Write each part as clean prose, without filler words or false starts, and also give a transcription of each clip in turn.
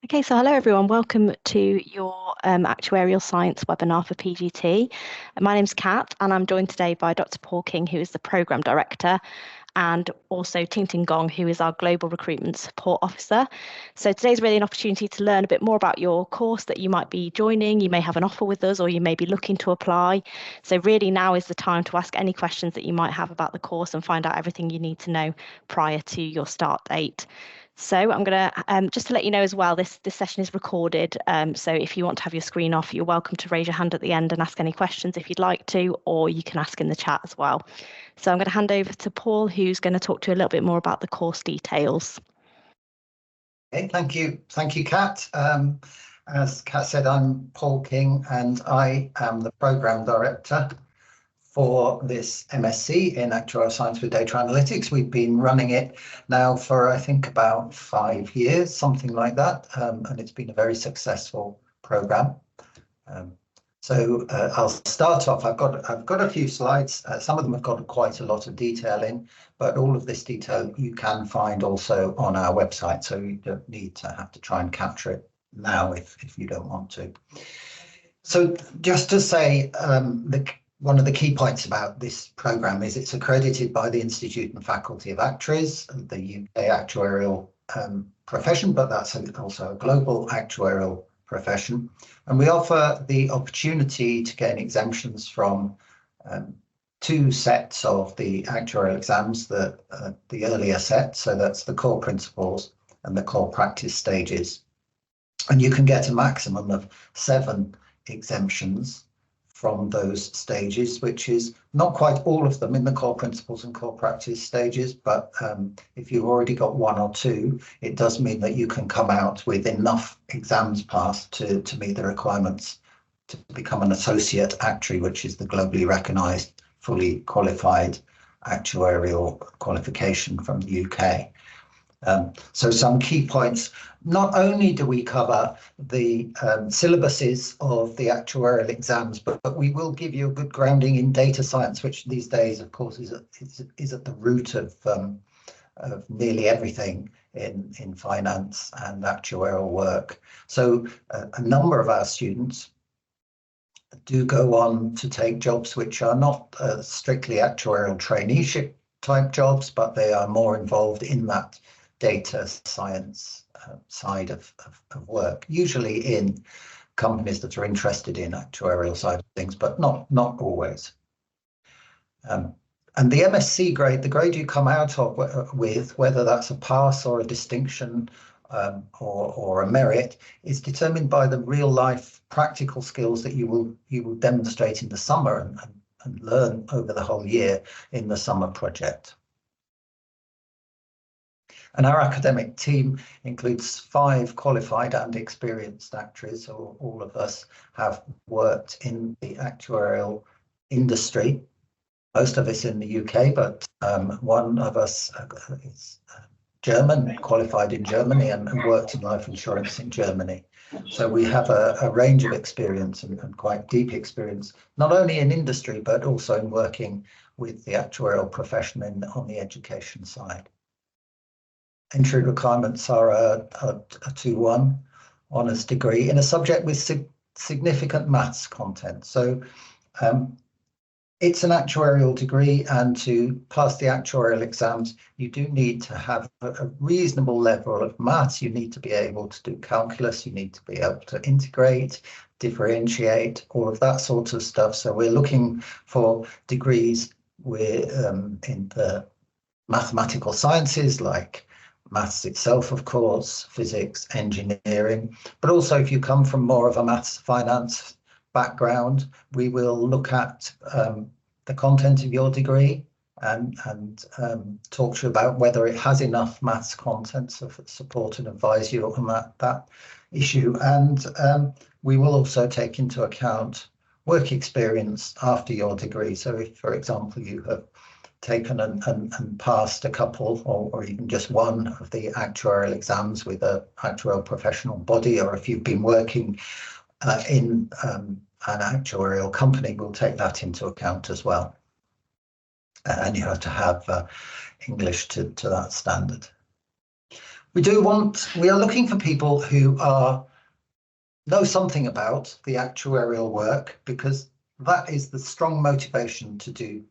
Okay, so hello everyone. Welcome to your Actuarial Science webinar for PGT. My name's Kat, and I'm joined today by Dr. Paul King, who is the Programme Director, and also Ting Ting Gong, who is our Global Recruitment Support Officer. So today's really an opportunity to learn a bit more about your course that you might be joining. You may have an offer with us, or you may be looking to apply. So really now is the time to ask any questions that you might have about the course and find out everything you need to know prior to your start date. So I'm going to, just to let you know as well, this session is recorded. So if you want to have your screen off, you're welcome to raise your hand at the end and ask any questions if you'd like to, or you can ask in the chat as well. So I'm going to hand over to Paul, who's going to talk to you a little bit more about the course details. Okay, thank you, Kat. As Kat said, I'm Paul King, and I am the Programme Director for this MSc in Actuarial Science with Data Analytics. We've been running it now for, I think, about 5 years, something like that, and it's been a very successful programme. So I'll start off. I've got a few slides. Some of them have got quite a lot of detail in, but all of this detail you can find also on our website, so you don't need to have to try and capture it now if you don't want to. So just to say, one of the key points about this programme is it's accredited by the Institute and Faculty of Actuaries, the UK actuarial profession, but that's also a global actuarial profession. And we offer the opportunity to gain exemptions from 2 sets of the actuarial exams, the earlier set, so that's the core principles and the core practice stages. And you can get a maximum of 7 exemptions from those stages, which is not quite all of them in the core principles and core practice stages, but if you've already got 1 or 2, it does mean that you can come out with enough exams passed to meet the requirements to become an associate actuary, which is the globally recognised, fully qualified actuarial qualification from the UK. So some key points. Not only do we cover the syllabuses of the actuarial exams, but we will give you a good grounding in data science, which these days, of course, is at the root of nearly everything in finance and actuarial work. So a number of our students do go on to take jobs which are not strictly actuarial traineeship type jobs, but they are more involved in that data science side of work, usually in companies that are interested in actuarial side of things, but not always. And the MSc grade, the grade you come out of with, whether that's a pass or a distinction or a merit, is determined by the real life practical skills that you will demonstrate in the summer and learn over the whole year in the summer project. And our academic team includes 5 qualified and experienced actuaries. So all of us have worked in the actuarial industry, most of us in the UK, but one of us is German, qualified in Germany, and worked in life insurance in Germany. So we have a range of experience and quite deep experience, not only in industry, but also in working with the actuarial profession on the education side. Entry requirements are a 2-1 honours degree in a subject with significant maths content. So it's an actuarial degree, and to pass the actuarial exams, you do need to have a reasonable level of maths. You need to be able to do calculus, you need to be able to integrate, differentiate, all of that sort of stuff. So we're looking for degrees in the mathematical sciences, like maths itself, of course, physics, engineering, but also if you come from more of a maths finance background, we will look at the content of your degree and talk to you about whether it has enough maths content to support and advise you on that issue. And we will also take into account work experience after your degree. So if, for example, you have taken and passed a couple or even just one of the actuarial exams with an actuarial professional body, or if you've been working in an actuarial company, we'll take that into account as well. And you have to have English to that standard. We are looking for people who know something about the actuarial work, because that is the strong motivation to do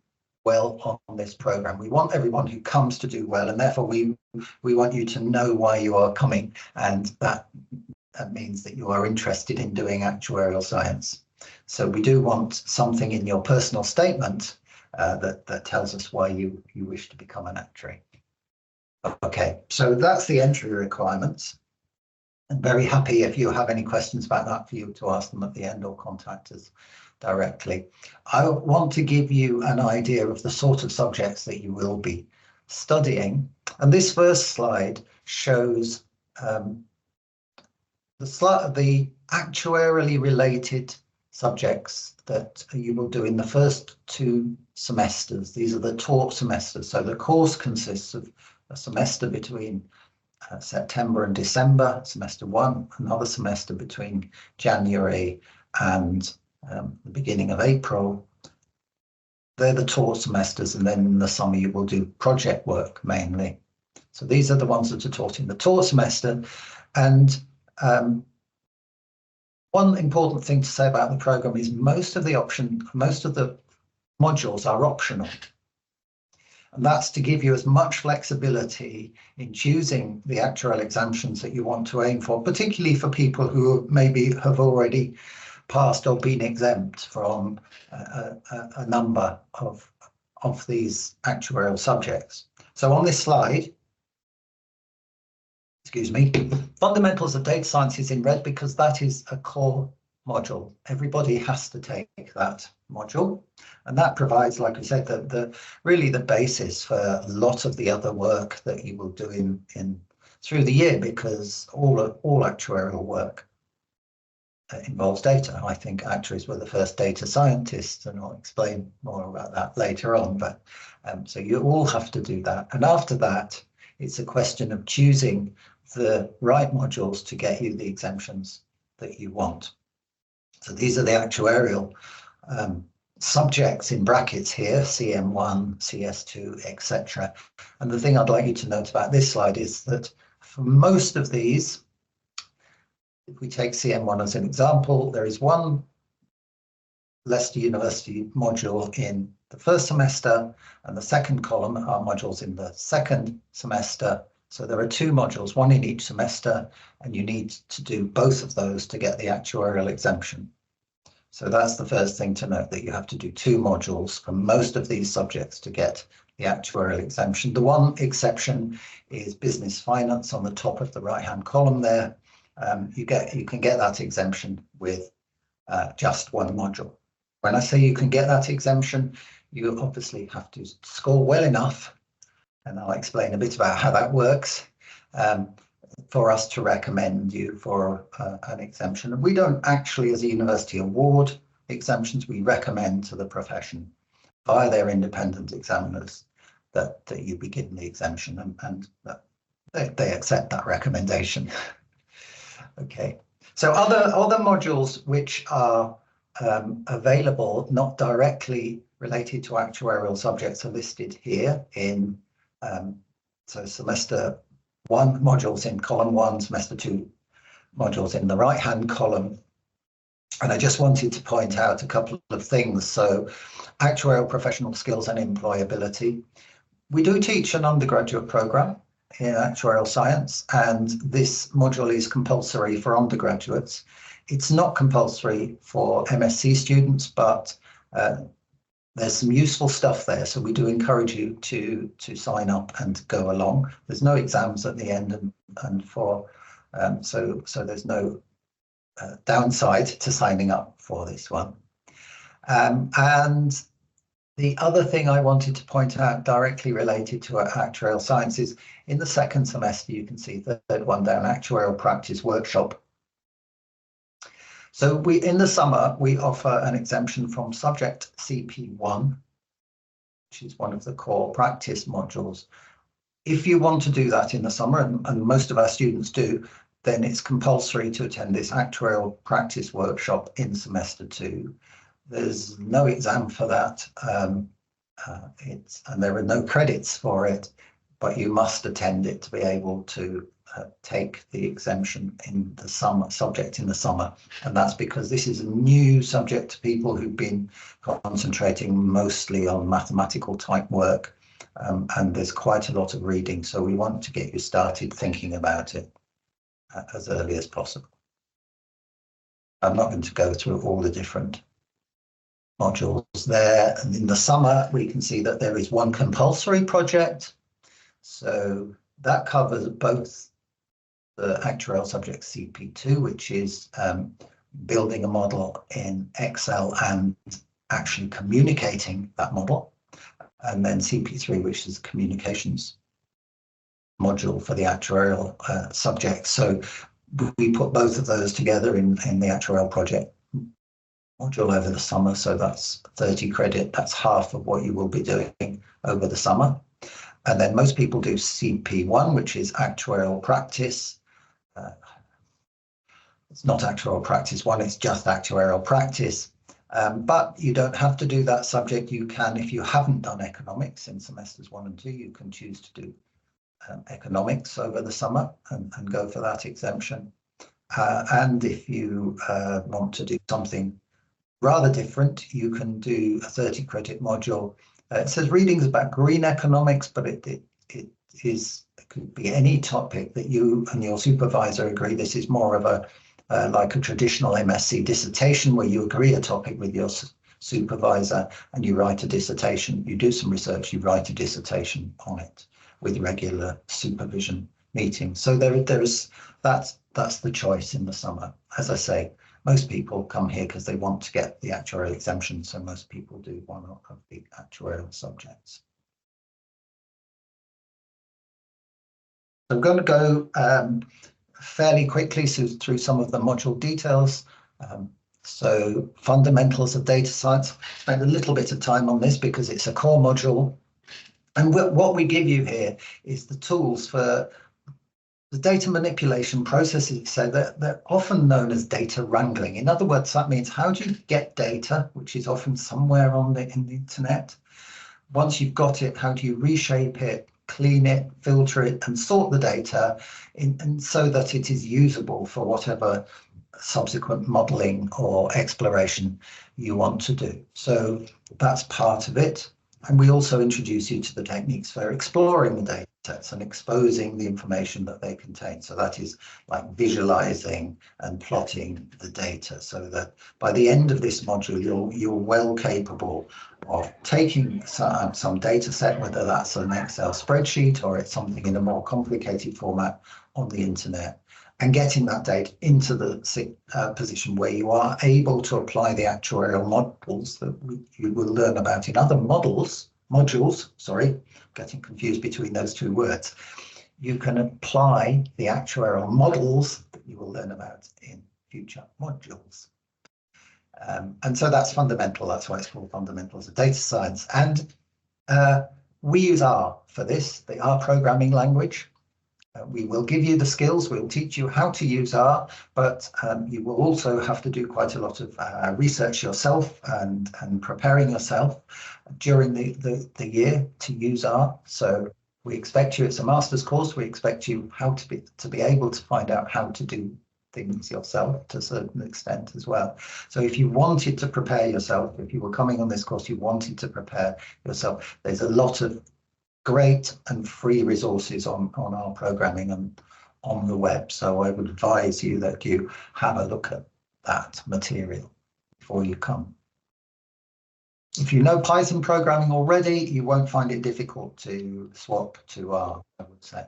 well on this program. We want everyone who comes to do well, and therefore we want you to know why you are coming, and that means that you are interested in doing actuarial science. So we do want something in your personal statement that tells us why you wish to become an actuary. Okay, so that's the entry requirements. I'm very happy if you have any questions about that for you to ask them at the end or contact us directly. I want to give you an idea of the sort of subjects that you will be studying. And this first slide shows the actuarially related subjects that you will do in the first 2 semesters. These are the taught semesters. So the course consists of a semester between September and December, semester 1, another semester between January and the beginning of April. They're the taught semesters, and then in the summer you will do project work mainly. So these are the ones that are taught in the taught semester. And one important thing to say about the program is most of the modules are optional. And that's to give you as much flexibility in choosing the actuarial exemptions that you want to aim for, particularly for people who maybe have already passed or been exempt from a number of these actuarial subjects. So on this slide, excuse me, fundamentals of data science is in red because that is a core module. Everybody has to take that module, and that provides, like I said, really the basis for a lot of the other work that you will do in through the year, because all actuarial work involves data. I think actuaries were the first data scientists, and I'll explain more about that later on. But so you all have to do that, and after that, it's a question of choosing the right modules to get you the exemptions that you want. So these are the actuarial subjects in brackets here, CM1, CS2, etc. And the thing I'd like you to note about this slide is that for most of these, if we take CM1 as an example, there is one Leicester University module in the first semester, and the second column are modules in the second semester. So there are 2 modules, one in each semester, and you need to do both of those to get the actuarial exemption. So that's the first thing to note, that you have to do 2 modules for most of these subjects to get the actuarial exemption. The one exception is business finance on the top of the right-hand column there. You can get that exemption with just 1 module. When I say you can get that exemption, you obviously have to score well enough, and I'll explain a bit about how that works, for us to recommend you for an exemption. And we don't actually, as a university, award exemptions. We recommend to the profession via their independent examiners that you be given the exemption, and that they accept that recommendation. Okay, so other modules which are available, not directly related to actuarial subjects, are listed here in so semester 1 modules in column 1, semester 2 modules in the right hand column. And I just wanted to point out a couple of things. So actuarial professional skills and employability. We do teach an undergraduate program in actuarial science, and this module is compulsory for undergraduates. It's not compulsory for MSc students, but there's some useful stuff there, so we do encourage you to sign up and go along. There's no exams at the end, and for so there's no downside to signing up for this one. And the other thing I wanted to point out directly related to actuarial sciences, in the second semester, you can see the third one down, actuarial practice workshop. So in the summer, we offer an exemption from subject CP1, which is one of the core practice modules. If you want to do that in the summer, and most of our students do, then it's compulsory to attend this actuarial practice workshop in semester 2. There's no exam for that, and there are no credits for it, but you must attend it to be able to take the exemption in the summer, subject in the summer. And that's because this is a new subject to people who've been concentrating mostly on mathematical type work. And there's quite a lot of reading. So we want to get you started thinking about it as early as possible. I'm not going to go through all the different modules there. And in the summer, we can see that there is one compulsory project. So that covers both the actuarial subject CP2, which is building a model in Excel and actually communicating that model. And then CP3, which is the communications module for the actuarial subject. So we put both of those together in the actuarial project module over the summer. So that's 30 credit. That's half of what you will be doing over the summer. And then most people do CP1, which is actuarial practice. It's not actuarial practice one, it's just actuarial practice. But you don't have to do that subject. You can, if you haven't done economics in semesters 1 and 2, you can choose to do economics over the summer and go for that exemption. And if you want to do something rather different, you can do a 30 credit module. It says readings about green economics, but it could be any topic that you and your supervisor agree. This is more of a like a traditional MSc dissertation where you agree a topic with your supervisor and you write a dissertation. You do some research, you write a dissertation on it with regular supervision meetings. So that's the choice in the summer. As I say, most people come here because they want to get the actuarial exemption, so most people do one of the actuarial subjects. I'm going to go fairly quickly through some of the module details. So fundamentals of data science, spend a little bit of time on this because it's a core module. And what we give you here is the tools for the data manipulation processes. So they're often known as data wrangling. In other words, that means how do you get data, which is often somewhere in the internet. Once you've got it, how do you reshape it, clean it, filter it, and sort the data and so that it is usable for whatever subsequent modeling or exploration you want to do. So that's part of it. And we also introduce you to the techniques for exploring the data sets and exposing the information that they contain. So that is like visualizing and plotting the data, so that by the end of this module, you're well capable of taking some data set, whether that's an Excel spreadsheet or it's something in a more complicated format on the internet, and getting that data into the position where you are able to apply the actuarial models that you will learn about in other modules, sorry, getting confused between those two words. You can apply the actuarial models that you will learn about in future modules. And so that's fundamental. That's why it's called Fundamentals of Data Science. And we use R for this, the R programming language. We will give you the skills, we'll teach you how to use R, but you will also have to do quite a lot of research yourself and preparing yourself during the year to use R. So we expect you, it's a master's course, we expect you to be able to find out how to do things yourself to a certain extent as well. So if you wanted to prepare yourself, if you were coming on this course, you wanted to prepare yourself, there's a lot of great and free resources on our programming and on the web. So I would advise you that you have a look at that material before you come. If you know Python programming already, you won't find it difficult to swap to R, I would say.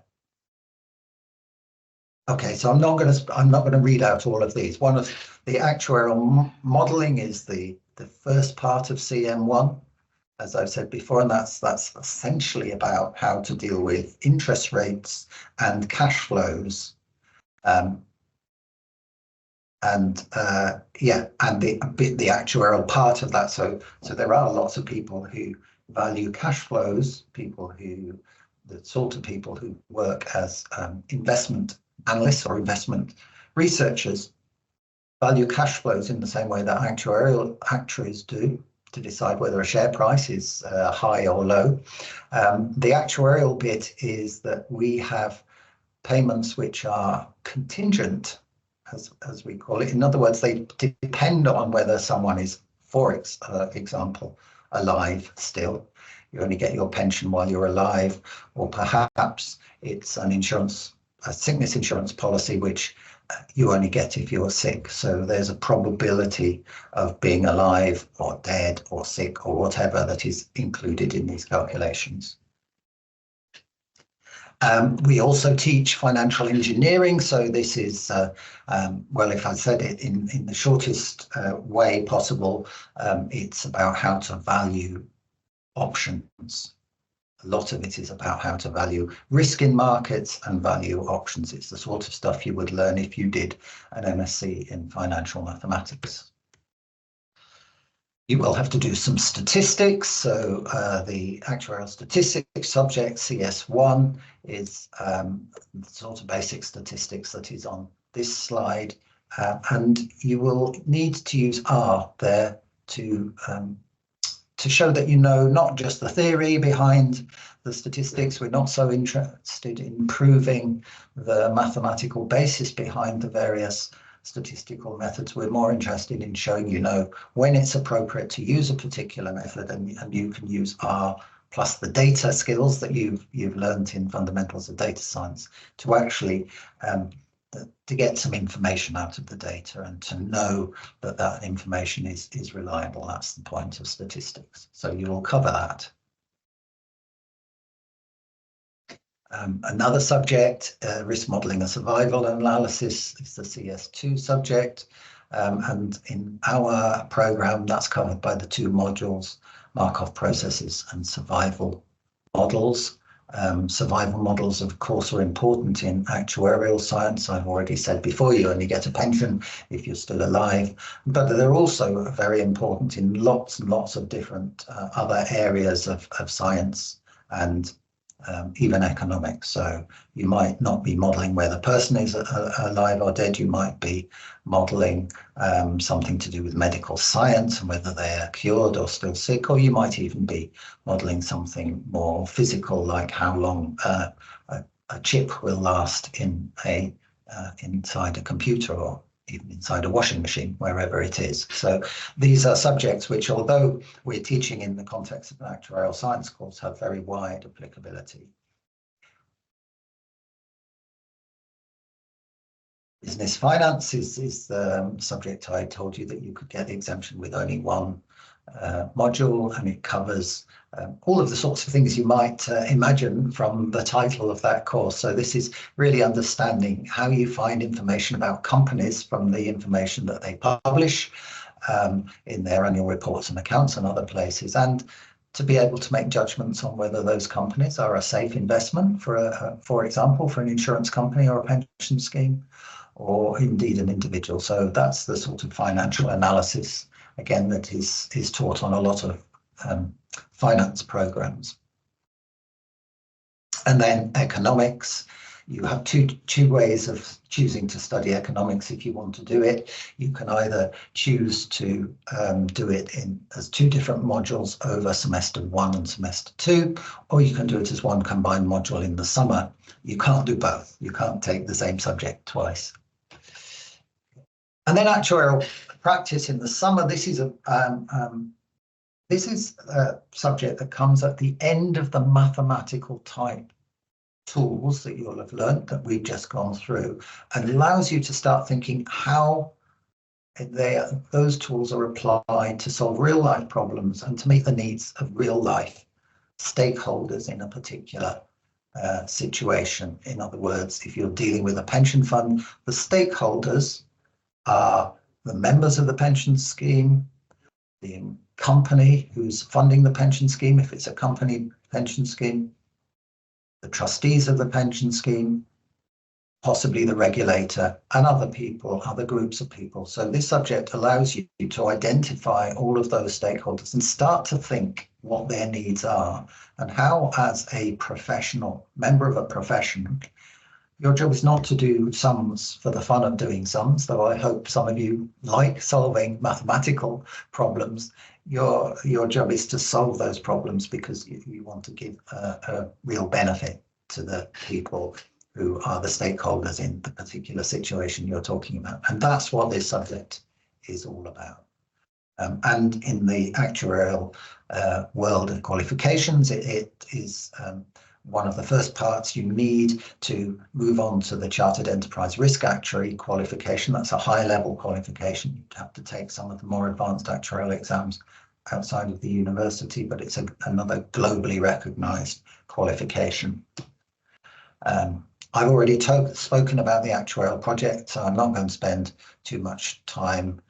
Okay, so I'm not going to read out all of these. One of the actuarial modeling is the first part of CM1. As I've said before, and that's essentially about how to deal with interest rates and cash flows, and the actuarial part of that. So there are lots of people who value cash flows, the sort of people who work as investment analysts or investment researchers value cash flows in the same way that actuaries do, to decide whether a share price is high or low. The actuarial bit is that we have payments which are contingent, as we call it. In other words, they depend on whether someone is, for example, alive still. You only get your pension while you're alive, or perhaps it's a sickness insurance policy which you only get if you're sick. So there's a probability of being alive or dead or sick or whatever that is included in these calculations. We also teach financial engineering. So this is, well, if I said it in the shortest way possible, it's about how to value options. A lot of it is about how to value risk in markets and value options. It's the sort of stuff you would learn if you did an MSc in financial mathematics. You will have to do some statistics. So the actuarial statistics subject, CS1, is the sort of basic statistics that is on this slide. And you will need to use R there to show that you know not just the theory behind the statistics. We're not so interested in proving the mathematical basis behind the various statistical methods. We're more interested in showing you know when it's appropriate to use a particular method, and you can use R plus the data skills that you've learned in fundamentals of data science to actually to get some information out of the data and to know that that information is reliable. That's the point of statistics. So you will cover that. Another subject, risk modelling and survival analysis, is the CS2 subject. And in our programme, that's covered by the two modules, Markov processes and survival models. Survival models, of course, are important in actuarial science. I've already said before, you only get a pension if you're still alive, but they're also very important in lots and lots of different other areas of science and even economics. So you might not be modelling whether the person is alive or dead. You might be modelling something to do with medical science and whether they're cured or still sick, or you might even be modelling something more physical, like how long a chip will last in inside a computer, or even inside a washing machine, wherever it is. So these are subjects which, although we're teaching in the context of an actuarial science course, have very wide applicability. Business finance is the subject I told you that you could get the exemption with only one module, and it covers all of the sorts of things you might imagine from the title of that course. So this is really understanding how you find information about companies from the information that they publish in their annual reports and accounts and other places, and to be able to make judgments on whether those companies are a safe investment for example, for an insurance company or a pension scheme, or indeed an individual. So that's the sort of financial analysis, again, that is taught on a lot of finance programs. And then economics. You have two ways of choosing to study economics if you want to do it. You can either choose to do it as two different modules over semester 1 and semester 2, or you can do it as one combined module in the summer. You can't do both. You can't take the same subject twice. And then actuarial practice in the summer. This is a subject that comes at the end of the mathematical type tools that you'll have learned that we've just gone through, and allows you to start thinking how those tools are applied to solve real life problems and to meet the needs of real life stakeholders in a particular situation. In other words, if you're dealing with a pension fund, the stakeholders are the members of the pension scheme, the company who's funding the pension scheme, if it's a company pension scheme, the trustees of the pension scheme, possibly the regulator, and other people, other groups of people. So this subject allows you to identify all of those stakeholders and start to think what their needs are, and how, as a professional, member of a profession, your job is not to do sums for the fun of doing sums, though I hope some of you like solving mathematical problems. Your job is to solve those problems because you want to give a real benefit to the people who are the stakeholders in the particular situation you're talking about. And that's what this subject is all about. And in the actuarial world of qualifications, it is one of the first parts you need to move on to the Chartered Enterprise Risk Actuary qualification. That's a high-level qualification. You have to take some of the more advanced actuarial exams outside of the university, but it's another globally recognized qualification. I've already spoken about the actuarial project, so I'm not going to spend too much time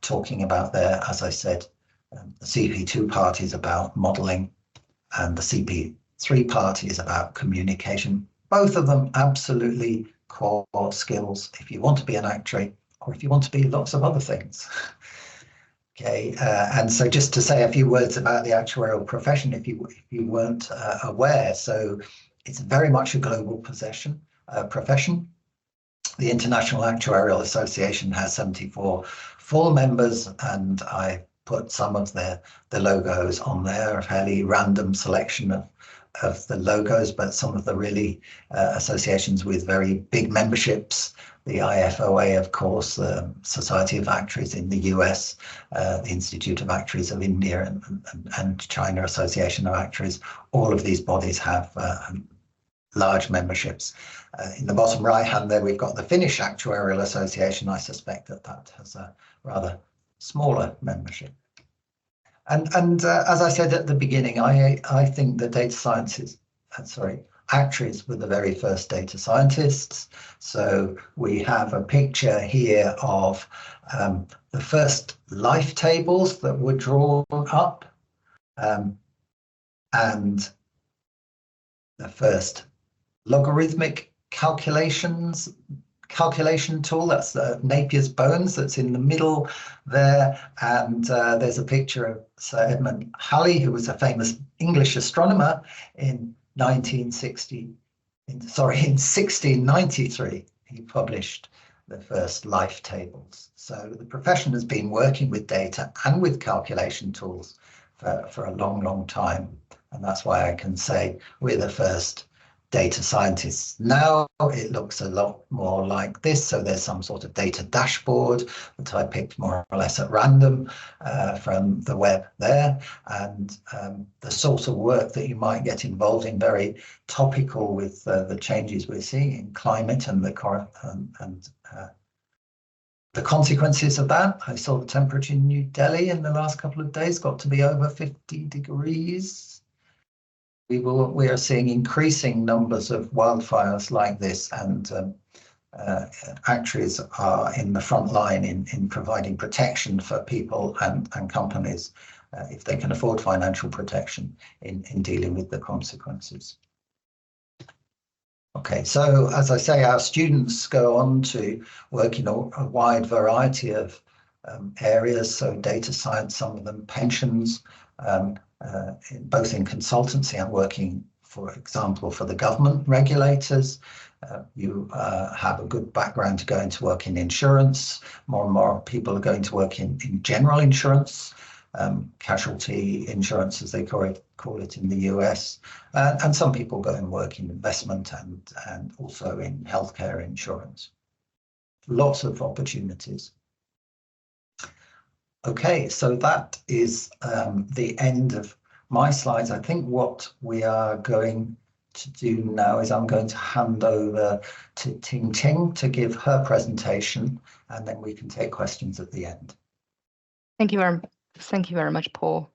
talking about there. As I said, the CP2 part is about modelling, and the CP3 part is about communication. Both of them absolutely core skills if you want to be an actuary, or if you want to be lots of other things. Okay, and so just to say a few words about the actuarial profession, if you weren't aware, so it's very much a global profession. The International Actuarial Association has 74 full members, and I put some of the logos on there, a fairly random selection of the logos, but some of the really associations with very big memberships. The IFOA, of course, the Society of Actuaries in the US, the Institute of Actuaries of India, and China Association of Actuaries. All of these bodies have large memberships. In the bottom right hand there, we've got the Finnish Actuarial Association. I suspect that has a rather smaller membership. And as I said at the beginning, I think that data sciences, actuaries were the very first data scientists. So we have a picture here of the first life tables that were drawn up, and the first logarithmic calculation tool. That's the Napier's bones that's in the middle there, and there's a picture of Sir Edmund Halley, who was a famous English astronomer in 1693. He published the first life tables. So the profession has been working with data and with calculation tools for a long time, and that's why I can say we're the first data scientists. Now it looks a lot more like this. So there's some sort of data dashboard that I picked more or less at random from the web there, and the sort of work that you might get involved in, very topical with the changes we're seeing in climate and the consequences of that. I saw the temperature in New Delhi in the last couple of days got to be over 50 degrees. We are seeing increasing numbers of wildfires like this, and actuaries are in the front line in providing protection for people and companies, if they can afford financial protection, in dealing with the consequences. Okay, so as I say, our students go on to work in a wide variety of areas, so data science, some of them pensions, both in consultancy and working, for example, for the government regulators. You have a good background to go into work in insurance. More and more people are going to work in general insurance, casualty insurance, as they call it in the US. And some people go and work in investment and also in healthcare insurance. Lots of opportunities. Okay, so that is the end of my slides. I think what we are going to do now is I'm going to hand over to Ting Ting to give her presentation, and then we can take questions at the end. Thank you very much, Paul.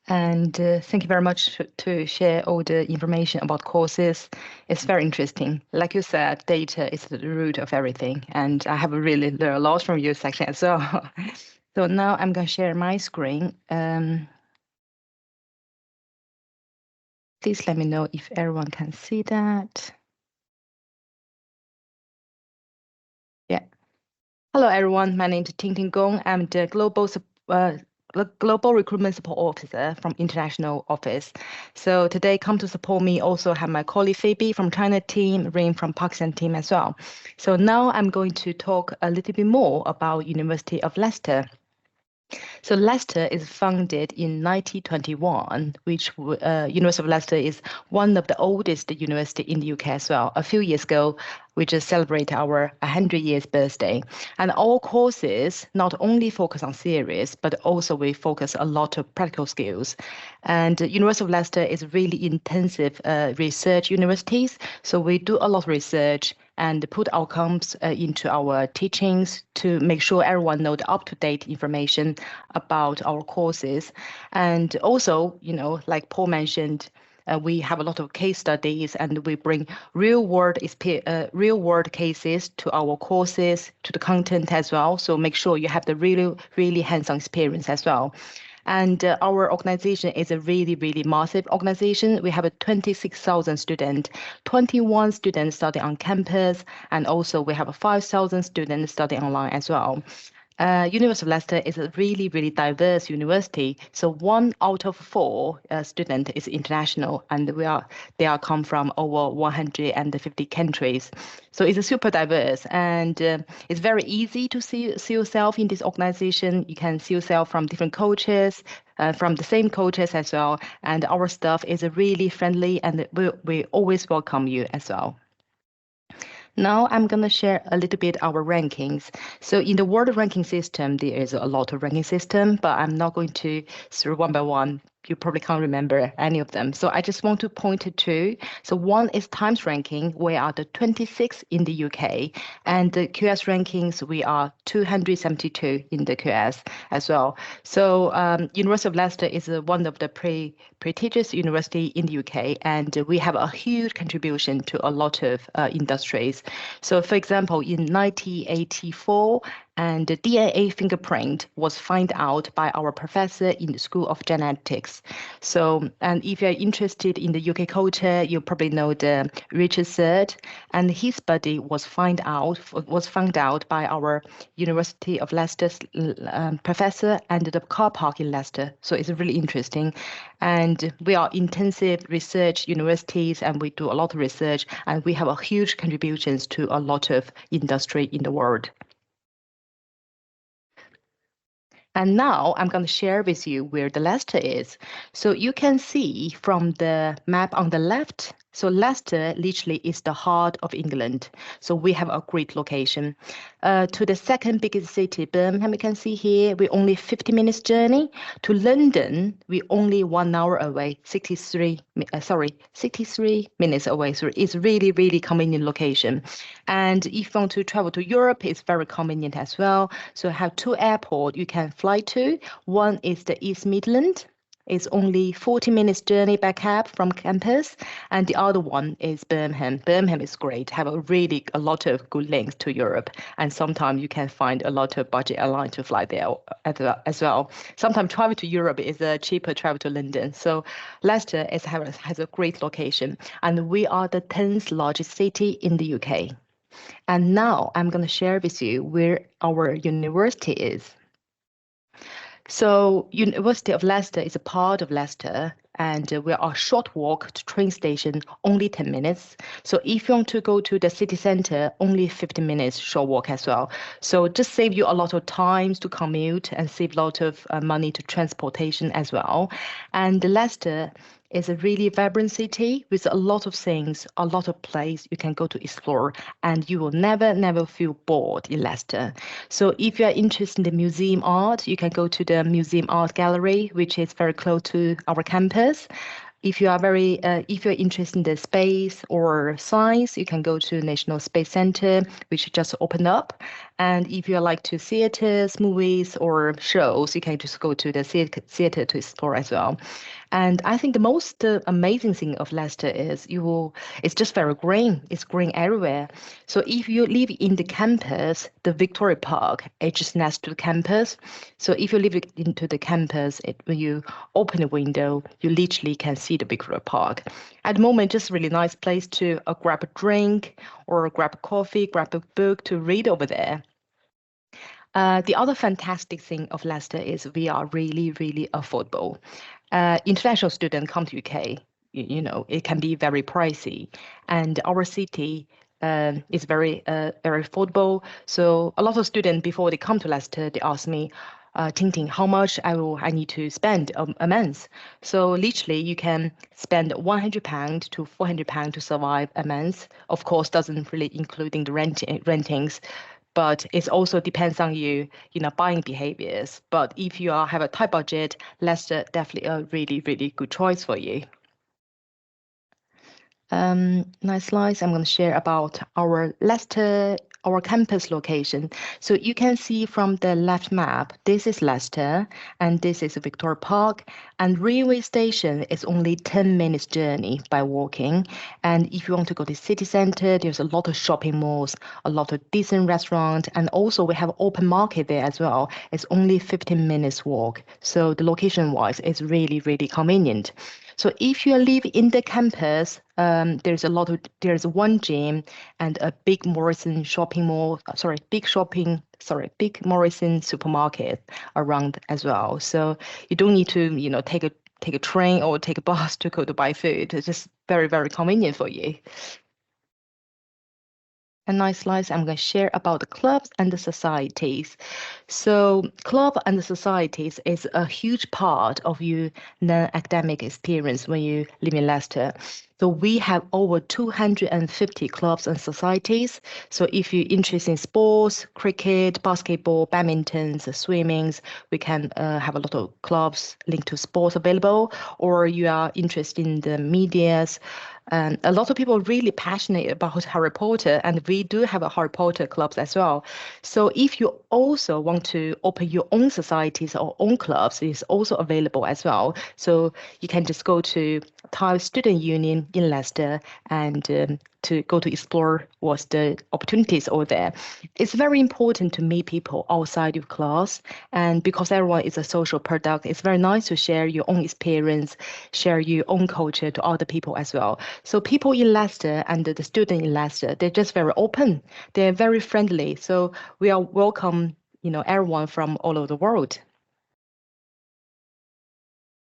And thank you very much to share all the information about courses. It's very interesting. Like you said, data is the root of everything, and I have really learned a lot from your section as well. So now I'm going to share my screen. Please let me know if everyone can see that. Yeah. Hello, everyone. My name is Ting Ting Gong. I'm the Global Recruitment Support Officer from International Office. So today, come to support me also have my colleague Phoebe from China team, Rin from Pakistan team as well. So now I'm going to talk a little bit more about University of Leicester. So Leicester is founded in 1921, which University of Leicester is one of the oldest university in the UK as well. A few years ago, we just celebrate our 100 years birthday. And all courses not only focus on theories, but also we focus a lot of practical skills. And University of Leicester is really intensive research universities. So we do a lot of research and put outcomes into our teachings to make sure everyone knows the up-to-date information about our courses. And also, like Paul mentioned, we have a lot of case studies and we bring real-world cases to our courses, to the content as well. So make sure you have the really hands-on experience as well. And our organization is a really, really massive organization. We have 26,000 students, 21 students studying on campus, and also we have 5,000 students studying online as well. University of Leicester is a really, really diverse university. So 1 out of 4 students is international, and they are come from over 150 countries. So it's a super diverse, and it's very easy to see yourself in this organization. You can see yourself from different coaches, from the same coaches as well. And our staff is really friendly, and we always welcome you as well. Now I'm going to share a little bit our rankings. So in the world ranking system, there is a lot of ranking system, but I'm not going to through one by one. You probably can't remember any of them. So I just want to point to 2. So one is Times ranking. We are the 26th in the UK. And the QS rankings, we are 272 in the QS as well. So University of Leicester is one of the prestigious university in the UK. And we have a huge contribution to a lot of industries. So for example, in 1984, and the DNA fingerprint was found out by our professor in the School of Genetics. So, and if you're interested in the UK culture, you probably know the Richard Third, and his body was found out by our University of Leicester's professor and the car park in Leicester. So it's really interesting. And we are intensive research universities, and we do a lot of research, and we have a huge contributions to a lot of industry in the world. And now I'm going to share with you where the Leicester is. So you can see from the map on the left, so Leicester literally is the heart of England. So we have a great location. To the second biggest city, Birmingham, you can see here, we're only 50 minutes journey. To London, we're only 1 hour away, 63 minutes away. So it's really, really convenient location. And if you want to travel to Europe, it's very convenient as well. So I have 2 airports you can fly to. One is the East Midlands. It's only 40 minutes journey by cab from campus, and the other one is Birmingham. Birmingham is great, have a lot of good links to Europe, and sometimes you can find a lot of budget airline to fly there as well. Sometimes travel to Europe is cheaper travel to London. So Leicester has a great location, and we are the 10th largest city in the UK. And now I'm going to share with you where our university is. So University of Leicester is a part of Leicester, and we are a short walk to train station, only 10 minutes. So if you want to go to the city center, only 15 minutes short walk as well. So just save you a lot of time to commute and save a lot of money to transportation as well. And Leicester is a really vibrant city with a lot of things, a lot of places you can go to explore, and you will never feel bored in Leicester. So if you are interested in the museum art, you can go to the Museum Art Gallery, which is very close to our campus. If you are if you're interested in the space or science, you can go to National Space Center, which just opened up. And if you like to theaters, movies, or shows, you can just go to the theater to explore as well. And I think the most amazing thing of Leicester is it's just very green. It's green everywhere. So if you live in the campus, the Victoria Park is just next to the campus. So if you live into the campus, when you open the window, you literally can see the Victoria Park. At the moment, just a really nice place to grab a drink or grab a coffee, grab a book to read over there. The other fantastic thing of Leicester is we are really, really affordable. International students come to UK, it can be very pricey, and our city is very affordable. So a lot of students, before they come to Leicester, they ask me, thinking how much I need to spend a month. So literally you can spend £100 to £400 to survive a month. Of course, doesn't really including the rentings, but it also depends on buying behaviors. But if you have a tight budget, Leicester definitely a really, really good choice for you. Nice slides. I'm going to share about our Leicester, our campus location. So you can see from the left map, this is Leicester and this is Victoria Park, and railway station is only 10 minutes journey by walking. And if you want to go to city center, there's a lot of shopping malls, a lot of decent restaurants, and also we have open market there as well. It's only 15 minutes walk. So the location wise is really, really convenient. So if you live in the campus, there's one gym and a big Morrison shopping mall, big Morrison supermarket around as well. So you don't need to, take a train or take a bus to go to buy food. It's just very, very convenient for you. A nice slides I'm going to share about the clubs and the societies. So club and the societies is a huge part of your non-academic experience when you live in Leicester. So we have over 250 clubs and societies. So if you're interested in sports, cricket, basketball, badminton, swimming, we can have a lot of clubs linked to sports available, or you are interested in the medias. And a lot of people are really passionate about Harry Potter, and we do have a Harry Potter clubs as well. So if you also want to open your own societies or own clubs, it's also available as well. So you can just go to Thai Student Union in Leicester and to go to explore what's the opportunities over there. It's very important to meet people outside your class, and because everyone is a social product, it's very nice to share your own experience, share your own culture to other people as well. So people in Leicester and the students in Leicester, they're just very open. They're very friendly. So we are welcome, everyone from all over the world.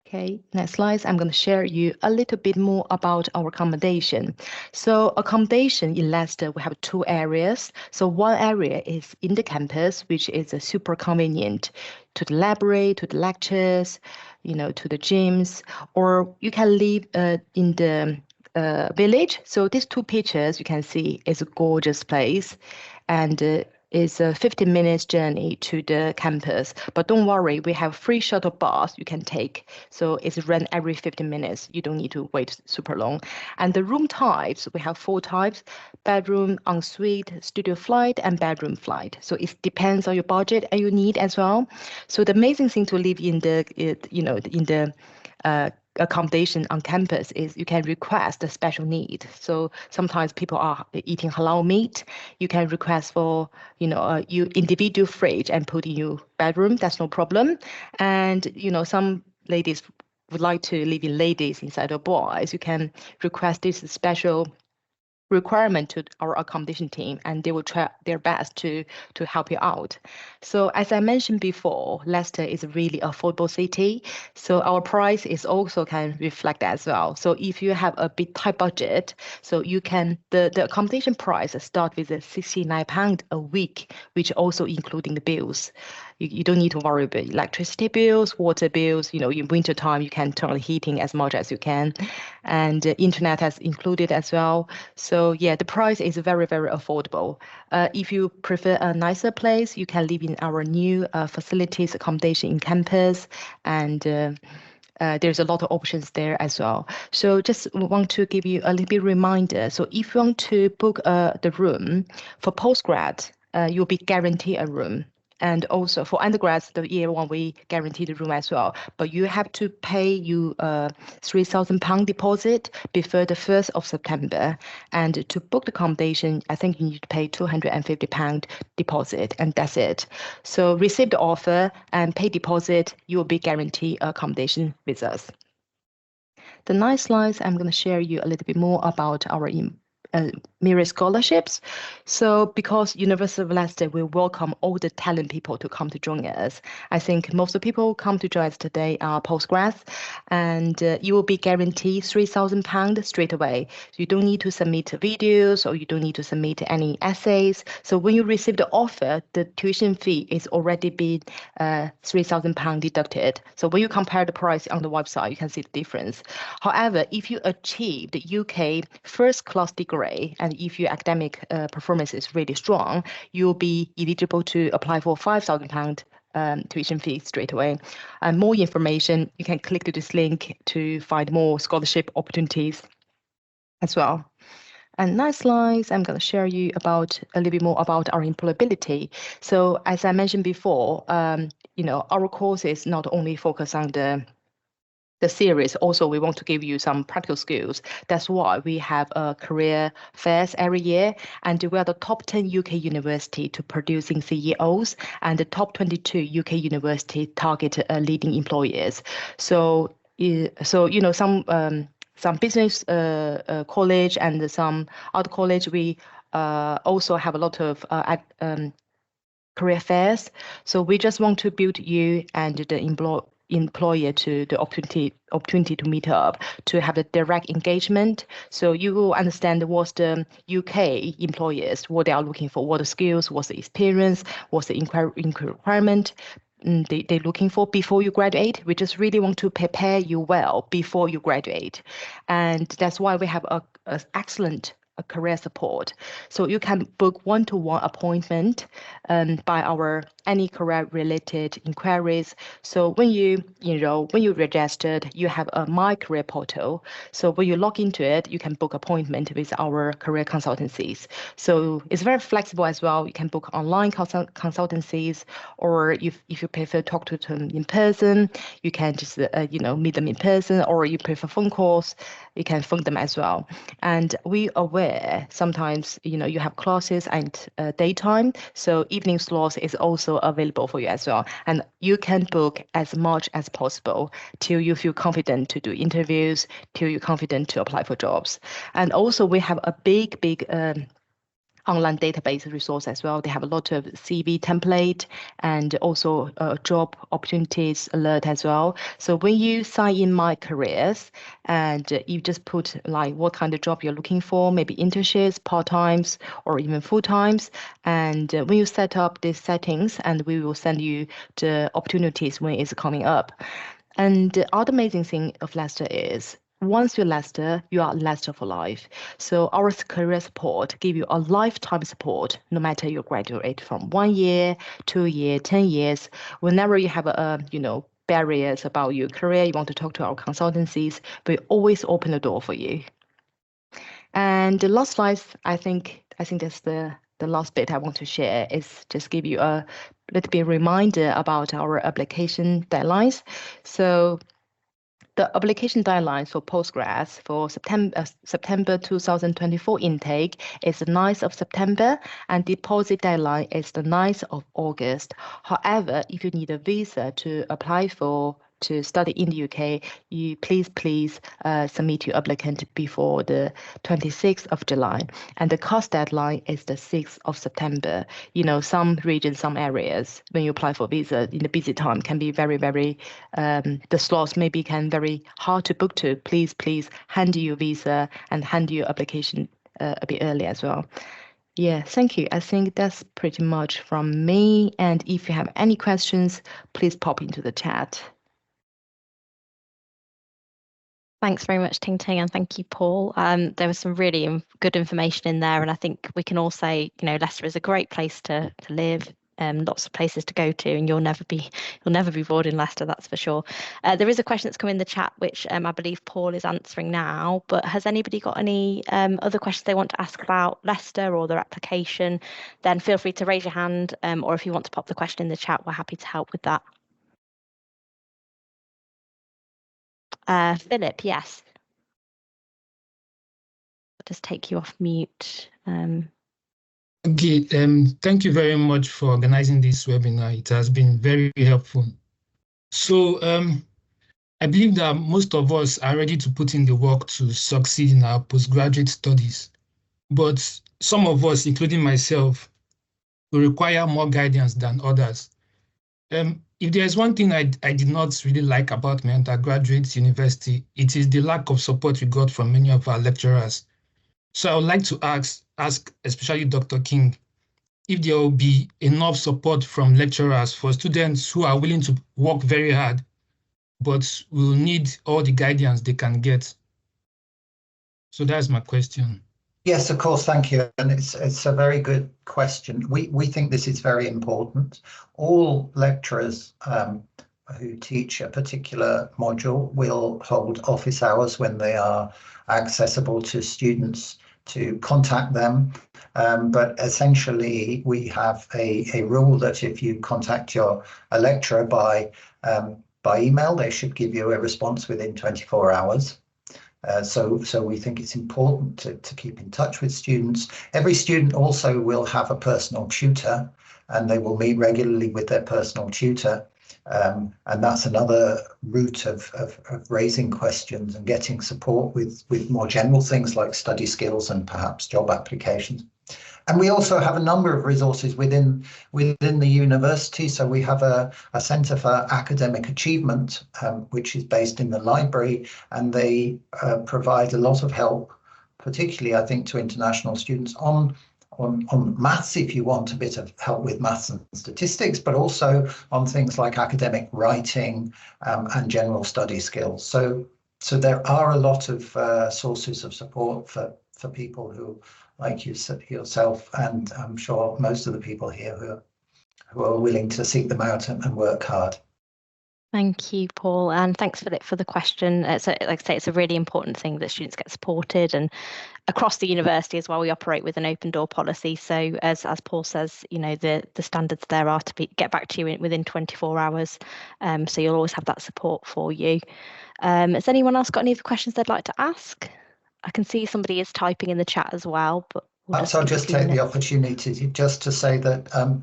Okay, next slide. I'm going to share you a little bit more about our accommodation. So accommodation in Leicester, we have two areas. So one area is in the campus, which is super convenient to the library, to the lectures, to the gyms, or you can live in the village. So these two pictures you can see is a gorgeous place, and is a 15 minutes journey to the campus. But don't worry, we have free shuttle bus you can take. So it's run every 15 minutes. You don't need to wait super long. And the room types, we have 4 types: bedroom, ensuite, studio flight, and bedroom flight. So it depends on your budget and your need as well. So the amazing thing to live in the accommodation on campus is you can request a special need. So sometimes people are eating halal meat. You can request for your individual fridge and put in your bedroom. That's no problem. And some ladies would like to live in ladies inside of boys. You can request this special requirement to our accommodation team, and they will try their best to help you out. So as I mentioned before, Leicester is a really affordable city, so our price is also can reflect that as well. So if you have a bit tight budget, so you can the accommodation price start with £69 a week, which also including the bills. You don't need to worry about electricity bills, water bills. In winter time, you can turn on the heating as much as you can, and internet has included as well. So yeah, the price is very, very affordable. If you prefer a nicer place, you can live in our new facilities accommodation in campus, and there's a lot of options there as well. So just want to give you a little bit reminder. So if you want to book the room for postgrad, you'll be guaranteed a room. And also for undergrads, the year 1, we guarantee the room as well. But you have to pay you £3,000 deposit before the 1st of September. And to book the accommodation, I think you need to pay £250 deposit, and that's it. So receive the offer and pay deposit, you will be guaranteed accommodation with us. The next slides, I'm going to share you a little bit more about our myriad scholarships. So because University of Leicester will welcome all the talent people to come to join us, I think most of the people come to join us today are postgrads, and you will be guaranteed £3,000 straight away. So you don't need to submit videos, or you don't need to submit any essays. So when you receive the offer, the tuition fee is already been £3,000 deducted. So when you compare the price on the website, you can see the difference. However, if you achieve the UK first class degree, and if your academic performance is really strong, you'll be eligible to apply for £5,000 tuition fee straight away. And more information, you can click to this link to find more scholarship opportunities as well. And next slides, I'm going to share you about a little bit more about our employability. So as I mentioned before, our courses not only focus on the series, also we want to give you some practical skills. That's why we have career fairs every year, and we are the top 10 UK university to producing CEOs, and the top 22 UK university target leading employers. So some business college and some other college, we also have a lot of career fairs. So we just want to build you and the employer to the opportunity to meet up, to have a direct engagement. So you will understand what's the UK employers, what they are looking for, what the skills, what's the experience, what's the requirement they're looking for before you graduate. We just really want to prepare you well before you graduate. And that's why we have a excellent career support. So you can book one-to-one appointment by our any career related inquiries. So when you registered, you have a My Career portal. So when you log into it, you can book appointment with our career consultancies. So it's very flexible as well. You can book online consultancies, or if you prefer talk to them in person, you can just meet them in person, or you prefer phone calls, you can phone them as well. And we aware sometimes you have classes and daytime, so evening slots is also available for you as well. And you can book as much as possible till you feel confident to do interviews, till you're confident to apply for jobs. And also we have a big online database resource as well. They have a lot of CV template and also job opportunities alert as well. So when you sign in My Careers, and you just put like what kind of job you're looking for, maybe internships, part-times, or even full-times. And when you set up these settings, and we will send you the opportunities when it's coming up. And the other amazing thing of Leicester is, once you're Leicester, you are Leicester for life. So our career support give you a lifetime support, no matter you graduate from 1 year, 2 years, 10 years. Whenever you have barriers about your career, you want to talk to our consultancies, we always open the door for you. And the last slide, I think that's the last bit I want to share, is just give you a little bit reminder about our application deadlines. So the application deadline for postgrads for September 2024 intake is the 9th of September, and deposit deadline is the 9th of August. However, if you need a visa to apply to study in the UK, you please submit your applicant before the 26th of July. And the cost deadline is the 6th of September. Some regions, some areas, when you apply for visa in the busy time, can be very, very, the slots maybe can very hard to book to. Please hand your visa and hand your application a bit early as well. Yeah, thank you. I think that's pretty much from me. And if you have any questions, please pop into the chat. Thanks very much, Ting Ting, and thank you, Paul. There was some really good information in there, and I think we can all say, Leicester is a great place to live. Lots of places to go to, and you'll never be bored in Leicester, that's for sure. There is a question that's come in the chat, which I believe Paul is answering now. But has anybody got any other questions they want to ask about Leicester or their application? Then feel free to raise your hand, or if you want to pop the question in the chat, we're happy to help with that. Philip, yes. I'll just take you off mute. Okay, thank you very much for organizing this webinar. It has been very helpful. So I believe that most of us are ready to put in the work to succeed in our postgraduate studies. but some of us, including myself, will require more guidance than others. If there is one thing I did not really like about my undergraduate university, it is the lack of support we got from many of our lecturers. So I would like to ask especially Dr. King, if there will be enough support from lecturers for students who are willing to work very hard, but will need all the guidance they can get. So that's my question. Yes, of course, thank you. And it's a very good question. We think this is very important. All lecturers who teach a particular module will hold office hours when they are accessible to students to contact them. But essentially, we have a rule that if you contact a lecturer by email, they should give you a response within 24 hours. So we think it's important to keep in touch with students. Every student also will have a personal tutor, and they will meet regularly with their personal tutor. And that's another route of raising questions and getting support with more general things like study skills and perhaps job applications. And we also have a number of resources within the university. So we have a Centre for Academic Achievement, which is based in the library, and they provide a lot of help, particularly, I think, to international students on maths, if you want a bit of help with maths and statistics, but also on things like academic writing and general study skills. So there are a lot of sources of support for people who, like yourself, and I'm sure most of the people here who are willing to seek them out and work hard. Thank you, Paul, and thanks for the question. So, like I say, it's a really important thing that students get supported, and across the university as well, we operate with an open door policy. So, as Paul says, you know, the standards there are to get back to you within 24 hours. So you'll always have that support for you. Has anyone else got any other questions they'd like to ask? I can see somebody is typing in the chat as well, but perhaps I'll just take the opportunity just to say that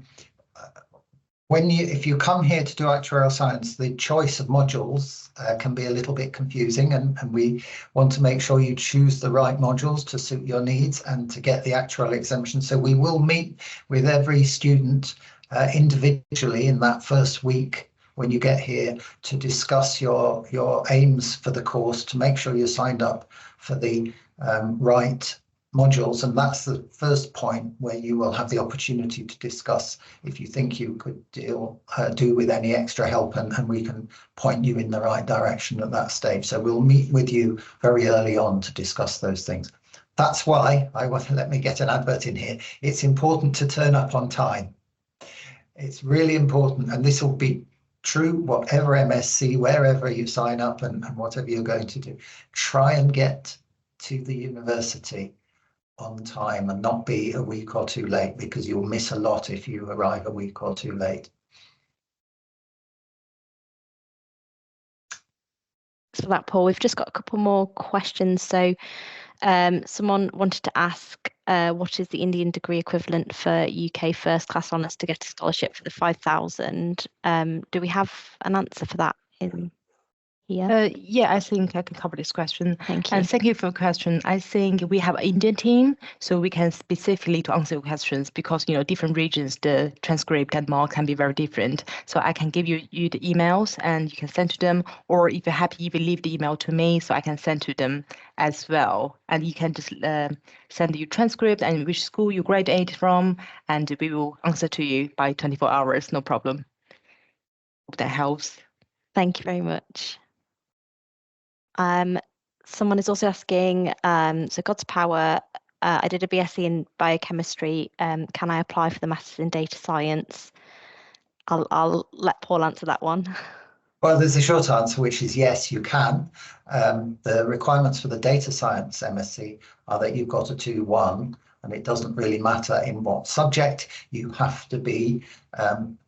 if you come here to do actuarial science, the choice of modules can be a little bit confusing, and we want to make sure you choose the right modules to suit your needs and to get the actuarial exemption. So we will meet with every student individually in that first week when you get here to discuss your aims for the course, to make sure you're signed up for the right modules. And that's the first point where you will have the opportunity to discuss if you think you could do with any extra help, and we can point you in the right direction at that stage. So we'll meet with you very early on to discuss those things. That's why I want to let me get an advert in here. It's important to turn up on time. It's really important, and this will be true whatever MSc, wherever you sign up and whatever you're going to do. Try and get to the university on time and not be a week or two late, because you'll miss a lot if you arrive a week or two late. Thanks for that, Paul. We've just got a couple more questions. So someone wanted to ask, what is the Indian degree equivalent for UK first class honours to get a scholarship for the 5,000? Do we have an answer for that in here? Yeah, I think I can cover this question. Thank you. And thank you for the question. I think we have an Indian team, so we can specifically to answer your questions, because, you know, different regions, the transcript and mark can be very different. So I can give you the emails and you can send to them, or if you're happy, you will leave the email to me so I can send to them as well. And you can just send your transcript and which school you graduated from, and we will answer to you by 24 hours, no problem. Hope that helps. Thank you very much. Someone is also asking, so God's Power, I did a BSc in biochemistry. Can I apply for the Masters in Data Science? I'll let Paul answer that one. Well, there's a short answer, which is yes, you can. The requirements for the Data Science MSc are that you've got a 2-1, and it doesn't really matter in what subject. You have to be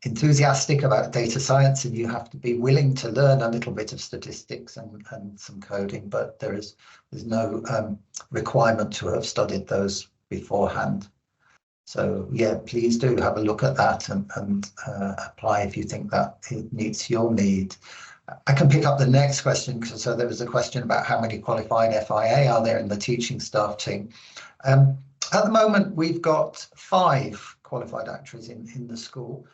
enthusiastic about data science, and you have to be willing to learn a little bit of statistics and some coding, but there's no requirement to have studied those beforehand. So yeah, please do have a look at that and apply if you think that it meets your need. I can pick up the next question. So there was a question about how many qualified FIA are there in the teaching staff team. At the moment, we've got 5 qualified actuaries in the school.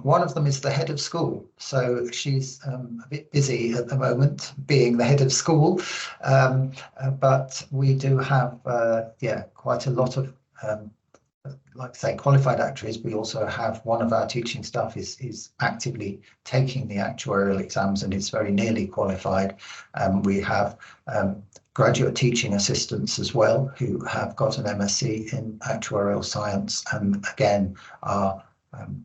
One of them is the head of school, so she's a bit busy at the moment being the head of school, but we do have quite a lot of like I say, qualified actuaries. We also have one of our teaching staff is actively taking the actuarial exams and is very nearly qualified. We have graduate teaching assistants as well who have got an MSc in Actuarial Science and again are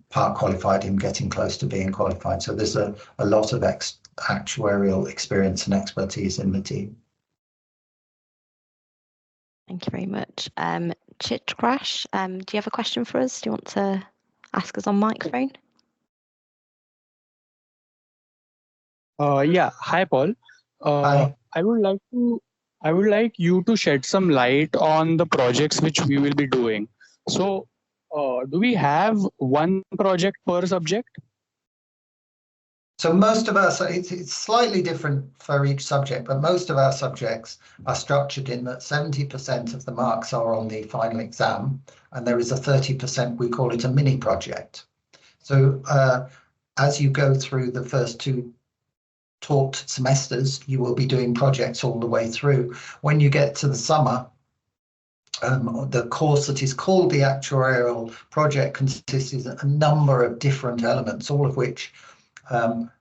part qualified in getting close to being qualified. So there's a lot of actuarial experience and expertise in the team. Thank you very much. Chitrash, do you have a question for us? Do you want to ask us on microphone? Yeah. Hi, Paul. Hi. I would like you to shed some light on the projects which we will be doing. So, do we have one project per subject? So most of our, it's slightly different for each subject, but most of our subjects are structured in that 70% of the marks are on the final exam, and there is a 30%, we call it a mini project. So as you go through the first 2 taught semesters, you will be doing projects all the way through. When you get to the summer, the course that is called the actuarial project consists of a number of different elements, all of which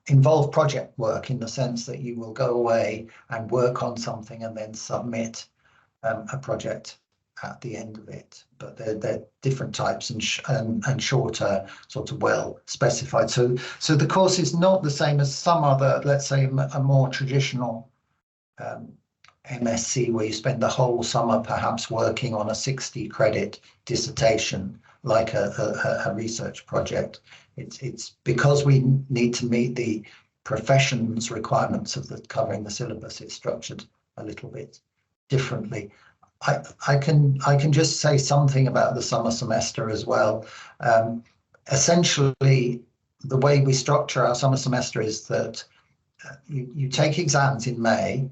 involve project work in the sense that you will go away and work on something and then submit a project at the end of it. But they're different types and shorter, sort of well specified. So the course is not the same as some other, let's say, a more traditional MSc where you spend the whole summer perhaps working on a 60 credit dissertation like a research project. It's because we need to meet the profession's requirements of covering the syllabus. It's structured a little bit differently. I can just say something about the summer semester as well. Essentially, the way we structure our summer semester is that you take exams in May.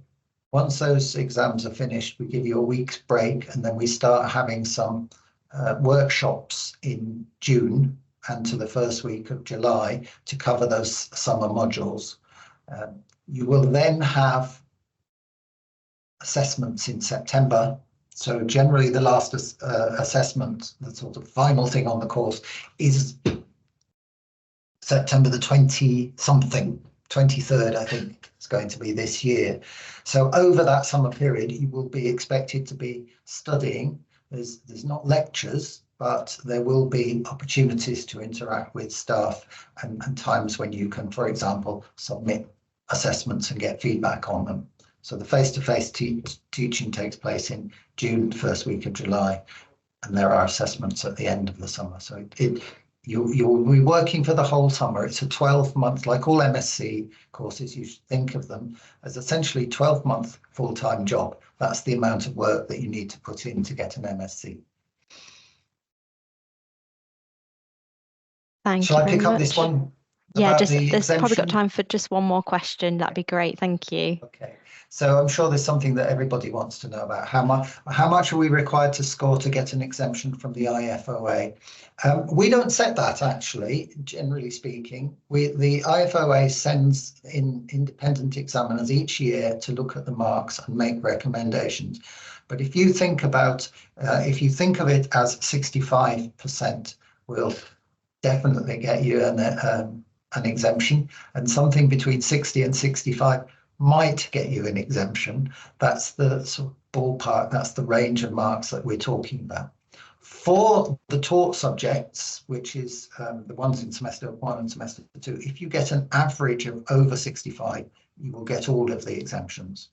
Once those exams are finished, we give you a week's break, and then we start having some workshops in June and to the first week of July to cover those summer modules. You will then have assessments in September. So generally the last assessment, the sort of final thing on the course, is September the 20-something, 23rd, I think it's going to be this year. So over that summer period, you will be expected to be studying. There's not lectures, but there will be opportunities to interact with staff and times when you can, for example, submit assessments and get feedback on them. So the face-to-face teaching takes place in June, first week of July, and there are assessments at the end of the summer. So you'll be working for the whole summer. It's a 12-month, like all MSc courses, you should think of them as essentially 12-month full-time job. That's the amount of work that you need to put in to get an MSc. Shall I pick up this one? Yeah, there's probably got time for just one more question. That'd be great. Thank you. Okay. So I'm sure there's something that everybody wants to know about. How much are we required to score to get an exemption from the IFOA? We don't set that, actually, generally speaking. The IFOA sends in independent examiners each year to look at the marks and make recommendations. But if you think about, if you think of it as 65% will definitely get you an exemption, and something between 60 and 65 might get you an exemption. That's the sort of ballpark, that's the range of marks that we're talking about. For the taught subjects, which is the ones in semester 1 and semester 2, if you get an average of over 65, you will get all of the exemptions.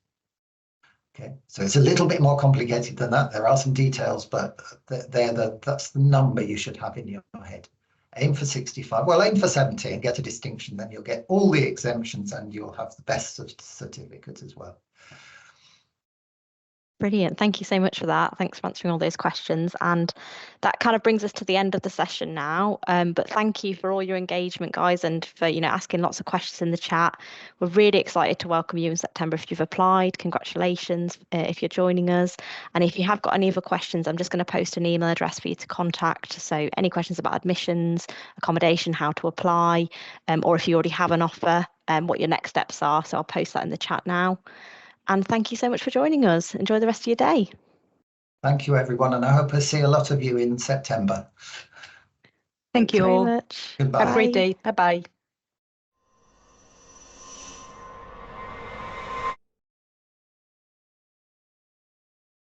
Okay, so it's a little bit more complicated than that. There are some details, but that's the number you should have in your head. Aim for 65, well, aim for 70 and get a distinction, then you'll get all the exemptions and you'll have the best certificate as well. Brilliant. Thank you so much for that. Thanks for answering all those questions. And that kind of brings us to the end of the session now. But thank you for all your engagement, guys, and for asking lots of questions in the chat. We're really excited to welcome you in September if you've applied. Congratulations if you're joining us. And if you have got any other questions, I'm just going to post an email address for you to contact. So any questions about admissions, accommodation, how to apply, or if you already have an offer, what your next steps are. So I'll post that in the chat now. And thank you so much for joining us. Enjoy the rest of your day. Thank you, everyone. And I hope I see a lot of you in September. Thank you Very all. much. Goodbye. Have a great day. Bye-bye.